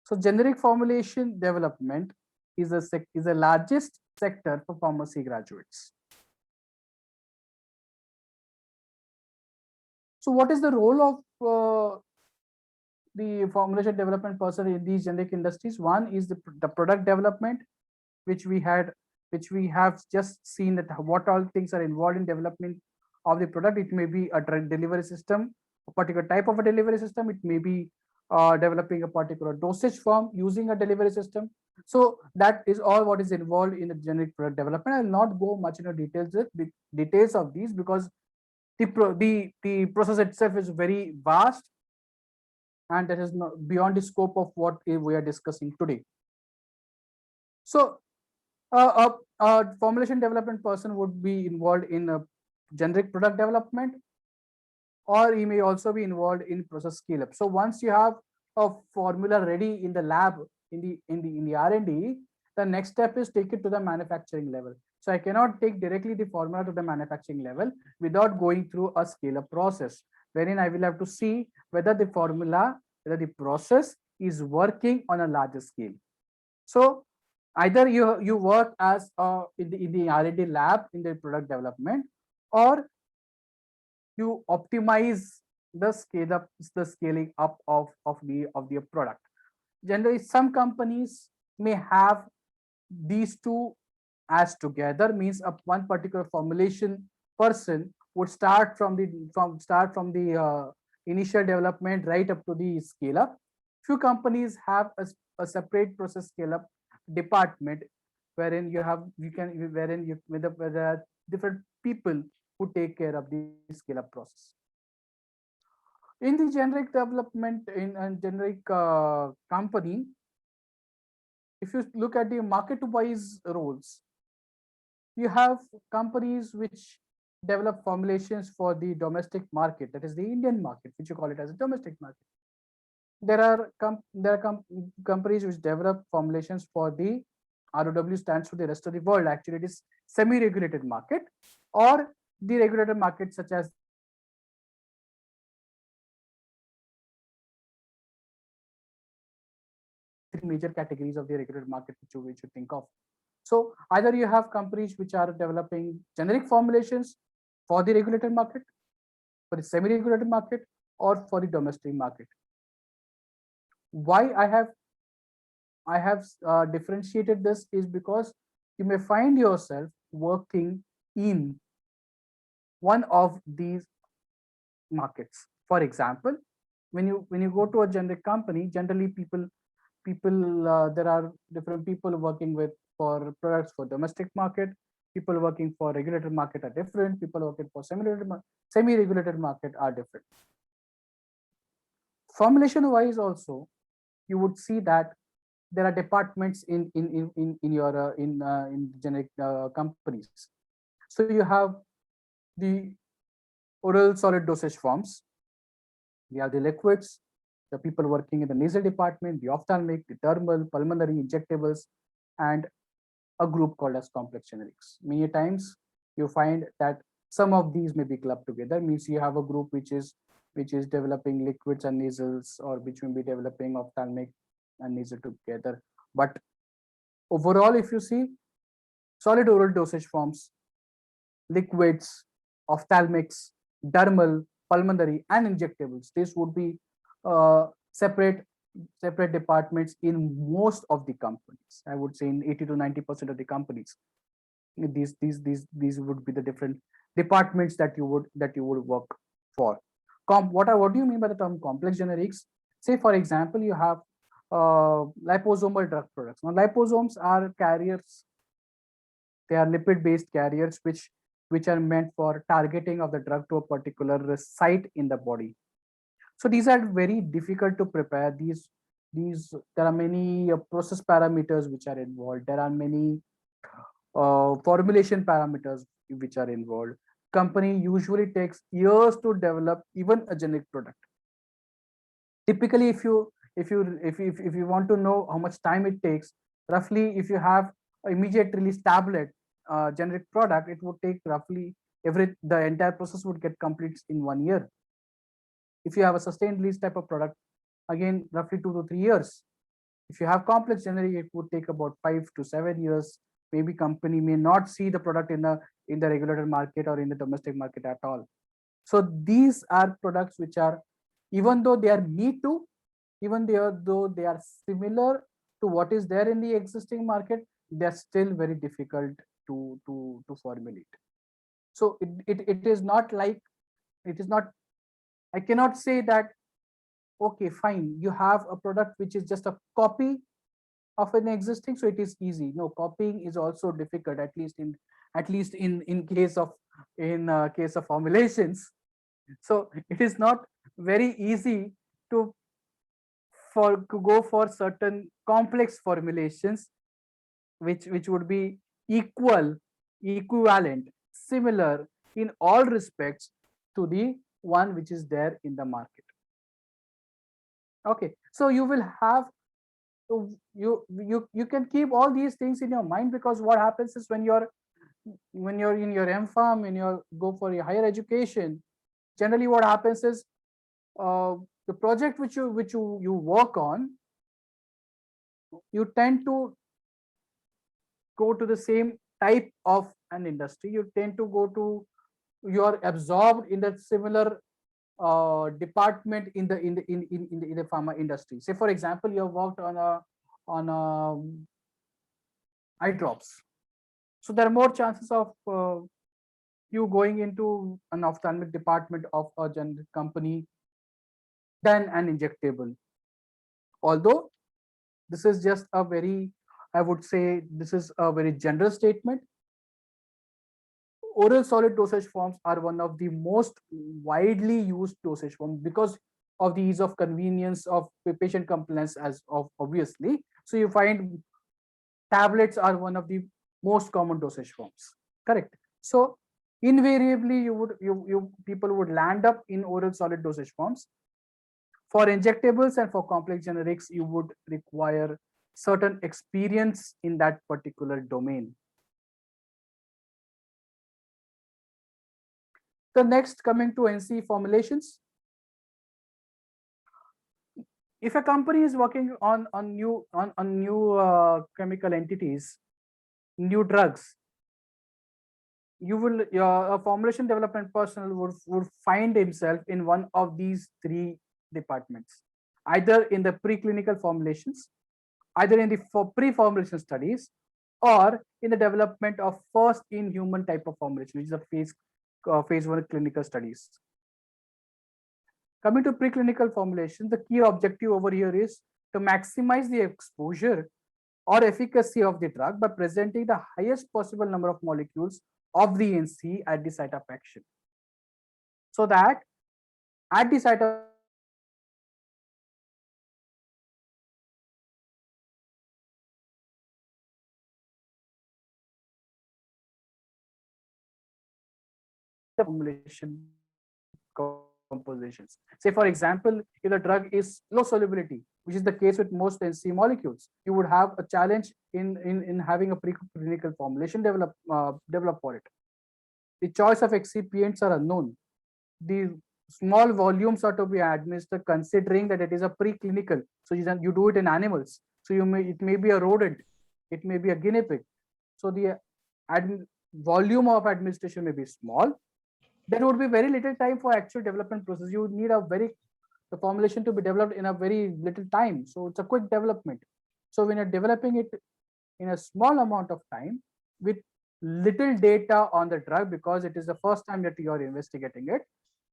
So generic formulation development is the largest sector for pharmacy graduates. So what is the role of the formulation development person in these generic industries? One is the product development, which we have just seen that what all things are involved in development of the product. It may be a drug delivery system, a particular type of a delivery system. It may be developing a particular dosage form using a delivery system. So that is all what is involved in the generic product development. I will not go much into details of these because the process itself is very vast and that is not beyond the scope of what we are discussing today. So a formulation development person would be involved in a generic product development, or he may also be involved in process scale up. So once you have a formula ready in the lab in the R&D, the next step is take it to the manufacturing level. So I cannot take directly the formula to the manufacturing level without going through a scale up process, wherein I will have to see whether the process is working on a larger scale. So either you work as in the R&D lab in the product development, or you optimize the scaling up of the product. Generally, some companies may have these two as together, means one particular formulation person would start from the initial development right up to the scale up. Few companies have a separate process scale up department wherein there are different people who take care of the scale up process. In the generic development in a generic company, if you look at the market wise roles, you have companies which develop formulations for the domestic market, that is the Indian market, which you call it as a domestic market. There are companies which develop formulations for the ROW, stands for the rest of the world. Actually, it is semi-regulated market or the regulated market, such as three major categories of the regulated market which you think of. So either you have companies which are developing generic formulations for the regulated market, for the semi-regulated market, or for the domestic market. Why I have I have differentiated this is because you may find yourself working in one of these markets. For example, when you go to a generic company, generally people there are different people working with for products for domestic market. People working for regulated market are different. People working for semi-regulated market are different. Formulation wise also, you would see that there are departments in your in generic companies. So you have the oral solid dosage forms, we have the liquids, the people working in the nasal department, the ophthalmic, the dermal, pulmonary, injectables, and a group called as complex generics. Many times you find that some of these may be clubbed together, means you have a group which is developing liquids and nasals, or which will be developing ophthalmic and nasal together. But overall, if you see solid oral dosage forms, liquids, ophthalmics, dermal, pulmonary, and injectables, this would be separate departments in most of the companies. I would say in 80 to 90% of the companies, these would be the different departments that you would work for. What do you mean by the term complex generics? Say for example, you have liposomal drug products. Now liposomes are carriers. They are lipid based carriers which are meant for targeting of the drug to a particular site in the body. So these are very difficult to prepare. There are many process parameters which are involved. There are many formulation parameters which are involved. Company usually takes years to develop even a generic product. Typically, if you want to know how much time it takes, roughly if you have immediate release tablet generic product, it would take roughly the entire process would get complete in 1 year. If you have a sustained release type of product, again roughly 2 to 3 years. If you have complex generic, it would take about 5 to 7 years. Maybe company may not see the product in the regulated market or in the domestic market at all. So these are products which are, even though they are me too, though they are similar to what is there in the existing market, they are still very difficult to formulate. So it is not like, I cannot say that, okay, fine, you have a product which is just a copy of an existing, so it is easy. No, copying is also difficult, at least in case of formulations. So it is not very easy to go for certain complex formulations which would be equivalent, similar in all respects to the one which is there in the market. Okay, so you will have, you can keep all these things in your mind, because what happens is when you're in your M.Pharm, when you go for your higher education, generally what happens is the project which you work on, you tend to go to the same type of an industry. You tend to go to, you are absorbed in that similar department in the pharma industry. Say for example, you have worked on eye drops, so there are more chances of you going into an ophthalmic department of a generic company than an injectable. Although this is just a very, I would say this is a very general statement. Oral solid dosage forms are one of the most widely used dosage forms because of the ease of convenience of patient compliance, as of obviously. So you find tablets are one of the most common dosage forms, correct? So invariably people would land up in oral solid dosage forms. For injectables and for complex generics, you would require certain experience in that particular domain. The next, coming to NCE formulations. If a company is working on new chemical entities, new drugs, a formulation development personnel would find himself in one of these three departments, either in the preclinical formulations, either in the pre-formulation studies or in the development of first in human type of formulation, which is a phase 1 clinical studies. Coming to preclinical formulation, the key objective over here is to maximize the exposure or efficacy of the drug by presenting the highest possible number of molecules of the NC at the site of action, so that at the site of the formulation compositions. Say, for example, if the drug is low solubility, which is the case with most NC molecules, you would have a challenge in having a preclinical formulation develop for it. The choice of excipients are unknown. The small volumes are to be administered considering that it is a preclinical. So you do it in animals. So it may be a rodent, it may be a guinea pig. So the volume of administration may be small. There would be very little time for actual development process. You would need the formulation to be developed in a very little time. So it's a quick development. So when you're developing it in a small amount of time with little data on the drug, because it is the first time that you are investigating it,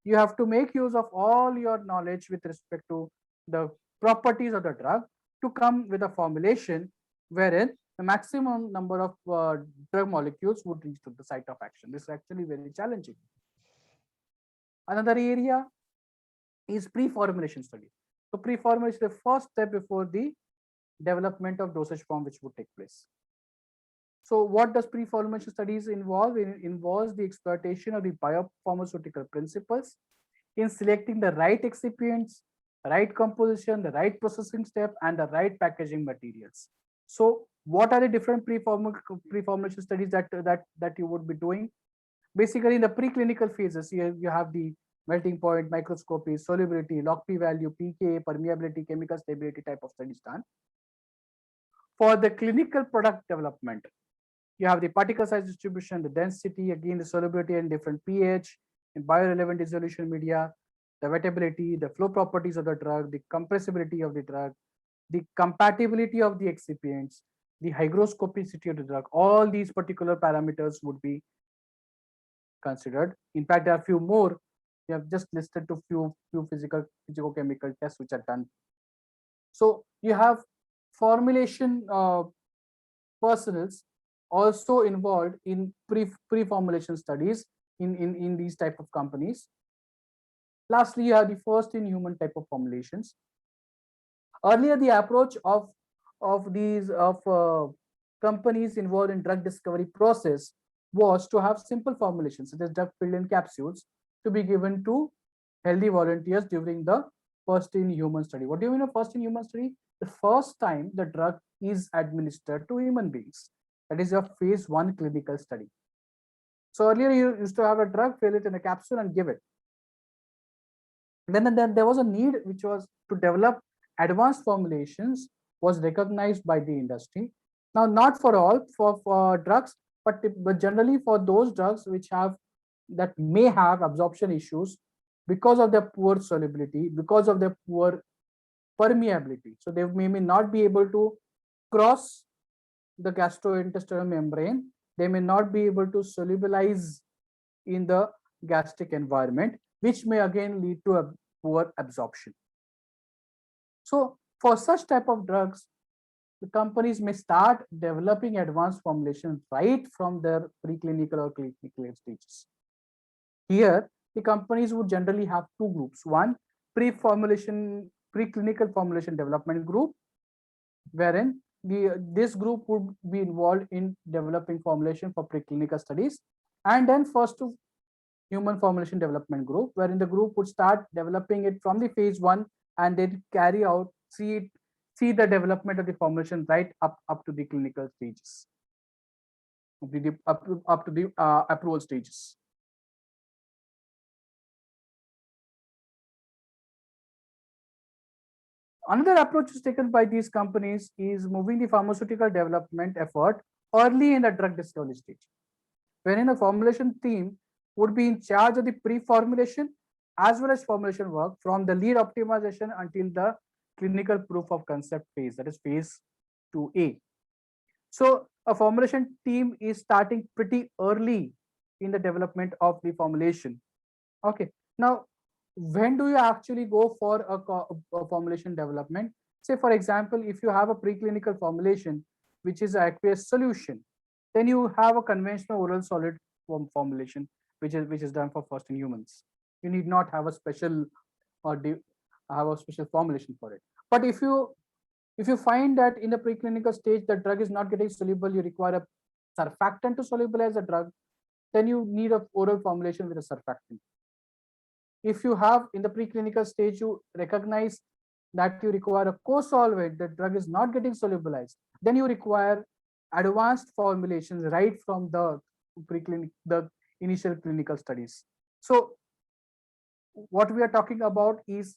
you have to make use of all your knowledge with respect to the properties of the drug to come with a formulation wherein the maximum number of drug molecules would reach to the site of action. This is actually very challenging. Another area is pre-formulation study. So pre-formulation is the first step before the development of dosage form which would take place. So what does pre-formulation studies involve? It involves the exploitation of the biopharmaceutical principles in selecting the right excipients, right composition, the right processing step, and the right packaging materials. So what are the different pre-formulation studies that you would be doing? Basically, in the preclinical phases, you have the melting point, microscopy, solubility, log P value, pK, permeability, chemical stability type of studies done. For the clinical product development, you have the particle size distribution, the density, again the solubility and different pH, in biorelevant dissolution media, the wettability, the flow properties of the drug, the compressibility of the drug, the compatibility of the excipients, the hygroscopicity of the drug. All these particular parameters would be considered. In fact, there are a few more. We have just listed to few physicochemical tests which are done. So you have formulation personnels also involved in pre-formulation studies in these type of companies. Lastly, you have the first in human type of formulations. Earlier, the approach of companies involved in drug discovery process was to have simple formulations such as drug filled in capsules to be given to healthy volunteers during the first in human study. What do you mean of first in human study? The first time the drug is administered to human beings. That is your phase 1 clinical study. So earlier you used to have a drug, fill it in a capsule and give it. Then there was a need which was to develop advanced formulations, was recognized by the industry. Now, not for all, for drugs, but generally for those drugs which may have absorption issues because of their poor solubility, because of their poor permeability. So they may not be able to cross the gastrointestinal membrane. They may not be able to solubilize in the gastric environment, which may again lead to a poor absorption. So for such type of drugs, the companies may start developing advanced formulations right from their preclinical or clinical stages. Here, the companies would generally have two groups. One, preclinical formulation development group, wherein this group would be involved in developing formulation for preclinical studies, and then first to human formulation development group, wherein the group would start developing it from the phase 1 and then carry out, see the development of the formulation right up to the clinical stages, up to the approval stages. Another approach is taken by these companies is moving the pharmaceutical development effort early in the drug discovery stage, wherein the formulation team would be in charge of the pre-formulation as well as formulation work from the lead optimization until the clinical proof of concept phase, that is phase 2A. So a formulation team is starting pretty early in the development of the formulation. Okay. Now, when do you actually go for a formulation development? Say, for example, if you have a preclinical formulation, which is an aqueous solution, then you have a conventional oral solid formulation, which is done for first in humans. You need not have a special or have a special formulation for it. But if you find that in the preclinical stage the drug is not getting soluble, you require a surfactant to solubilize the drug, then you need a oral formulation with a surfactant. If you have in the preclinical stage, you recognize that you require a co-solvent, the drug is not getting solubilized, then you require advanced formulations right from the the initial clinical studies. So what we are talking about is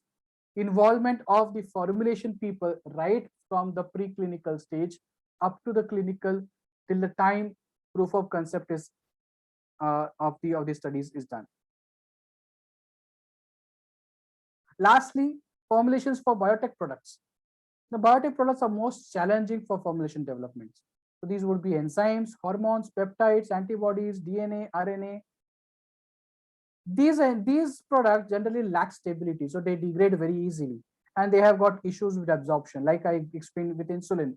involvement of the formulation people right from the preclinical stage up to the clinical, till the time proof of concept is of the studies is done. Lastly, formulations for biotech products. The biotech products are most challenging for formulation developments. So these would be enzymes, hormones, peptides, antibodies, DNA, RNA. These products generally lack stability, so they degrade very easily, and they have got issues with absorption. Like I explained with insulin,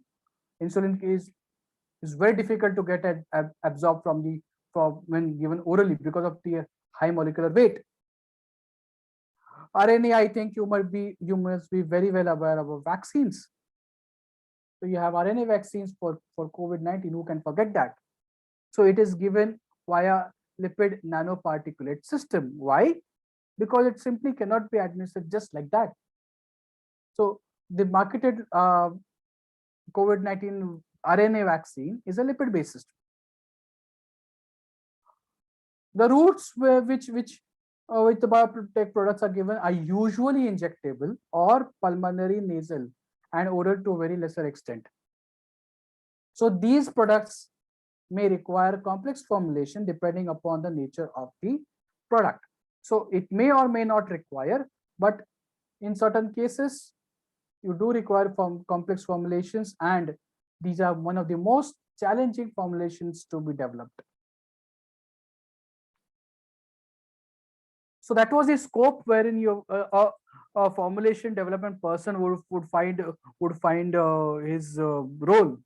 insulin is very difficult to get absorbed from when given orally because of the high molecular weight. RNA, I think you must be very well aware about vaccines. So you have RNA vaccines for COVID-19. Who can forget that? So it is given via lipid nanoparticulate system. Why? Because it simply cannot be administered just like that. So the marketed COVID-19 RNA vaccine is a lipid-based system. The routes which the biotech products are given are usually injectable or pulmonary, nasal, and oral to a very lesser extent. So these products may require complex formulation depending upon the nature of the product. So it may or may not require, but in certain cases, you do require complex formulations, and these are one of the most challenging formulations to be developed. So that was the scope wherein a formulation development person would find his role.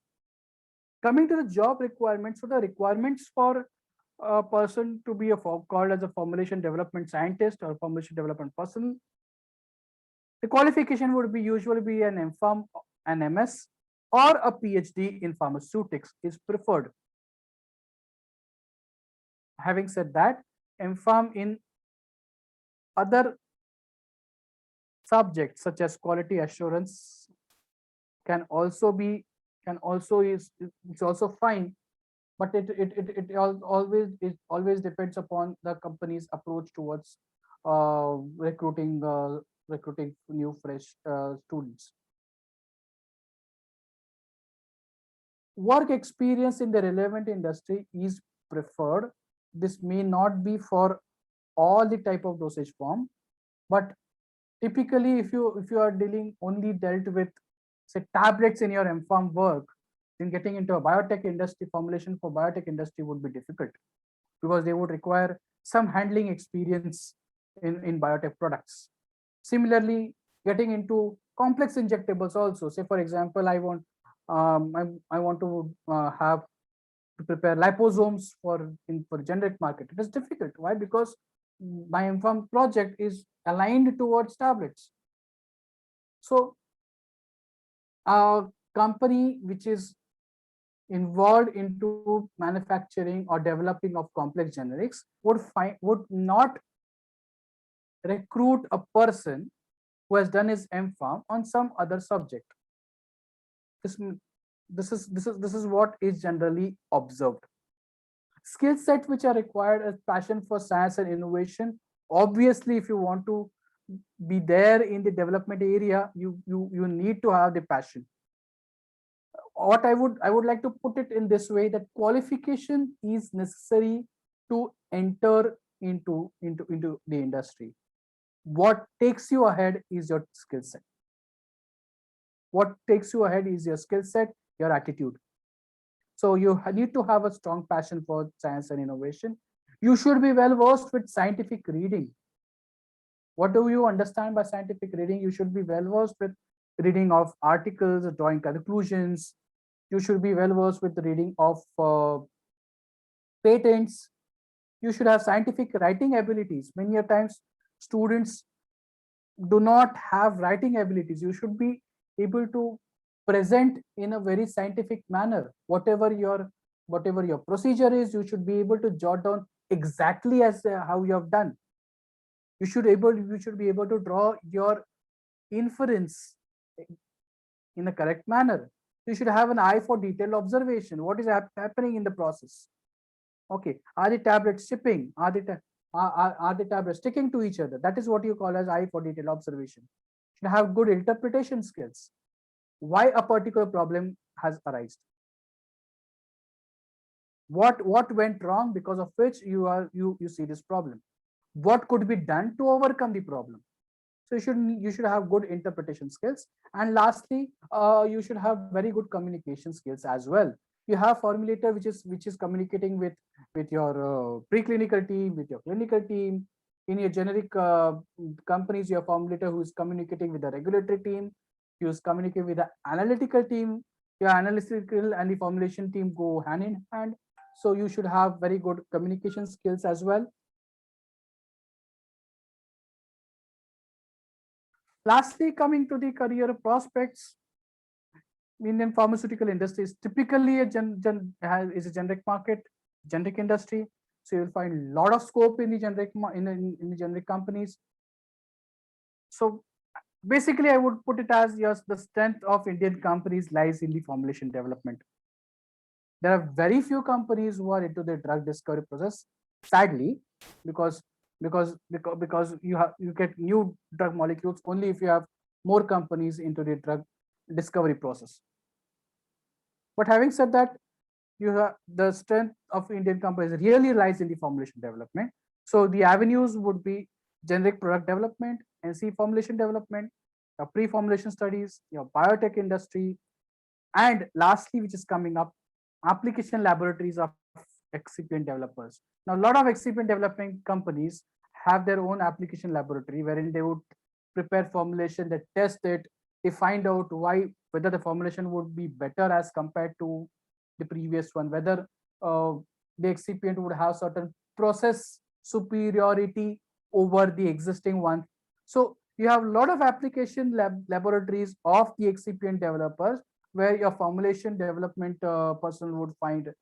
Coming to the job requirements, so the requirements for a person to be called as a formulation development scientist or formulation development person, the qualification would be usually be an MPharm, an MS, or a PhD in pharmaceutics is preferred. Having said that, MPharm in other subjects such as quality assurance can also fine, but it always depends upon the company's approach towards recruiting new fresh students. Work experience in the relevant industry is preferred. This may not be for all the type of dosage form, but typically if you are dealt with say tablets in your MPharm work, then getting into a biotech industry formulation for biotech industry would be difficult, because they would require some handling experience in biotech products. Similarly, getting into complex injectables also, say for example, I want to prepare liposomes for generic market. It is difficult. Why? Because my MPharm project is aligned towards tablets. So a company which is involved into manufacturing or developing of complex generics would not recruit a person who has done his MPharm on some other subject. This is what is generally observed. Skill set which are required as passion for science and innovation. Obviously, if you want to be there in the development area, you need to have the passion. What I would like to put it in this way, that qualification is necessary to enter into the industry. What takes you ahead is your skill set. What takes you ahead is your skill set. your attitude. So you need to have a strong passion for science and innovation. You should be well versed with scientific reading. What do you understand by scientific reading? You should be well versed with reading of articles, drawing conclusions. You should be well versed with the reading of patents. You should have scientific writing abilities. Many a times students do not have writing abilities. You should be able to present in a very scientific manner. Whatever your procedure is, you should be able to jot down exactly as how you have done. You should be able to draw your inference in a correct manner. You should have an eye for detailed observation. What is happening in the process? Okay, are the tablets shipping? Are the tablets sticking to each other? That is what you call as eye for detailed observation. You should have good interpretation skills. Why a particular problem has arisen? What went wrong because of which you see this problem? What could be done to overcome the problem? So you should have good interpretation skills. And lastly, you should have very good communication skills as well. You have formulator which is communicating with your preclinical team, with your clinical team. In your generic companies, your formulator who is communicating with the regulatory team, who is communicating with the analytical team. Your analytical and the formulation team go hand in hand. So you should have very good communication skills as well. Lastly, coming to the career prospects, Indian pharmaceutical industry is typically a generic market, generic industry. So you'll find a lot of scope in the generic in the generic companies. So basically, I would put it as, yes, the strength of Indian companies lies in the formulation development. There are very few companies who are into the drug discovery process, sadly, because you get new drug molecules only if you have more companies into the drug discovery process. But having said that, you have the strength of Indian companies really lies in the formulation development. So the avenues would be generic product development, NC formulation development, your pre-formulation studies, your biotech industry, and lastly, which is coming up, application laboratories of excipient developers. Now, a lot of excipient developing companies have their own application laboratory wherein they would prepare formulation, they test it, they find out whether the formulation would be better as compared to the previous one, whether the excipient would have certain process superiority over the existing one. So you have a lot of application laboratories of the excipient developers where your formulation development person would find a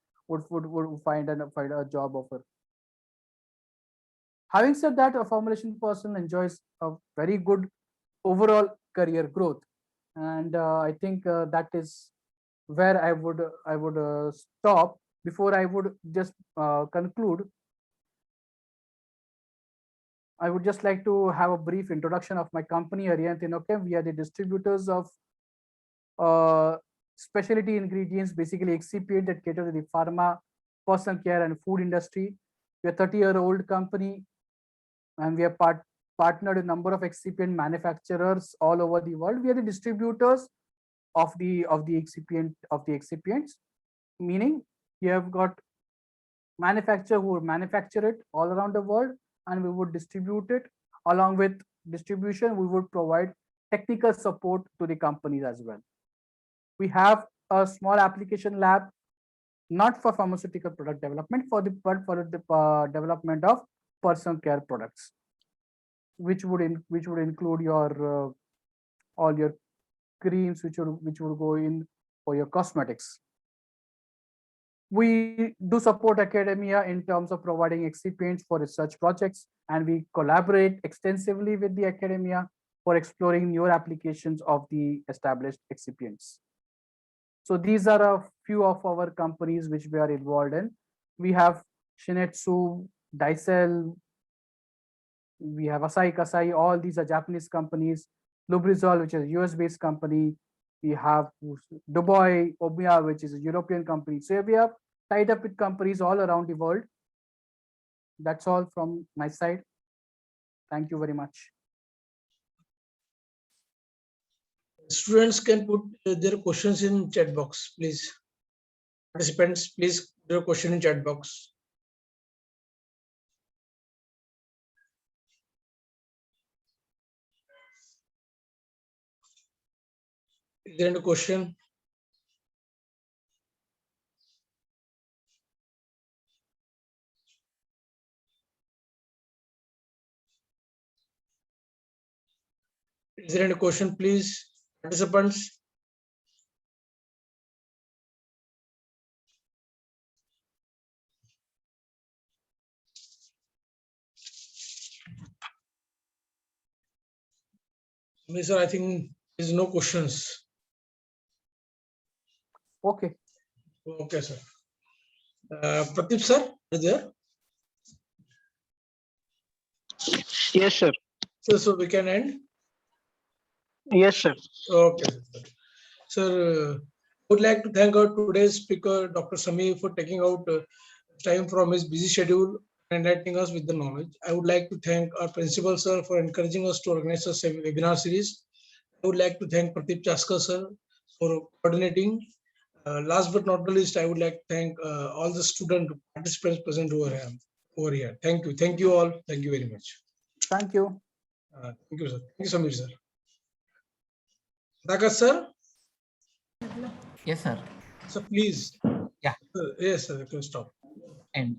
job offer. Having said that, a formulation person enjoys a very good overall career growth, and I think that is where I would stop. Before I would just conclude, I would just like to have a brief introduction of my company, Arihant Inochem. We are the distributors of specialty ingredients, basically excipient that cater to the pharma, personal care, and food industry. We are a 30-year-old company, and we are partnered with a number of excipient manufacturers all over the world. We are the distributors of the excipients, meaning you have got manufacturer who would manufacture it all around the world, and we would distribute it. Along with distribution, we would provide technical support to the companies as well. We have a small application lab, not for pharmaceutical product development, but for the development of personal care products, which would include your all your creams, which would go in for your cosmetics. We do support academia in terms of providing excipients for research projects, and we collaborate extensively with the academia for exploring newer applications of the established excipients. So these are a few of our companies which we are involved in. We have Shin-Etsu, Daicel, we have Asahi Kasei, all these are Japanese companies. Lubrizol, which is a US-based company. We have Dubois, Omiya, which is a European company. So we have tied up with companies all around the world. That's all from my side. Thank you very much. Students can put their questions in chat box, please. Participants, please put your question in chat box. Is there any question? Is there any question, please, participants? Sir, I think there's no questions. Okay. Okay, sir. Pradeep, sir, are you there? Yes, sir. So we can end. Yes, sir. Okay, sir. Sir, would like to thank our today's speaker, Dr. Sameer, for taking out time from his busy schedule and enlightening us with the knowledge. I would like to thank our principal, sir, for encouraging us to organize a webinar series. I would like to thank Pradeep Chaskar, sir, for coordinating. Last but not the least, I would like to thank all the student participants present over here. Thank you. Thank you all. Thank you very much. Thank you. Thank you, sir. Thank you, Sameer, sir. Dakas, sir. Yes, sir. So please. Yeah. Yes, sir. You can stop. And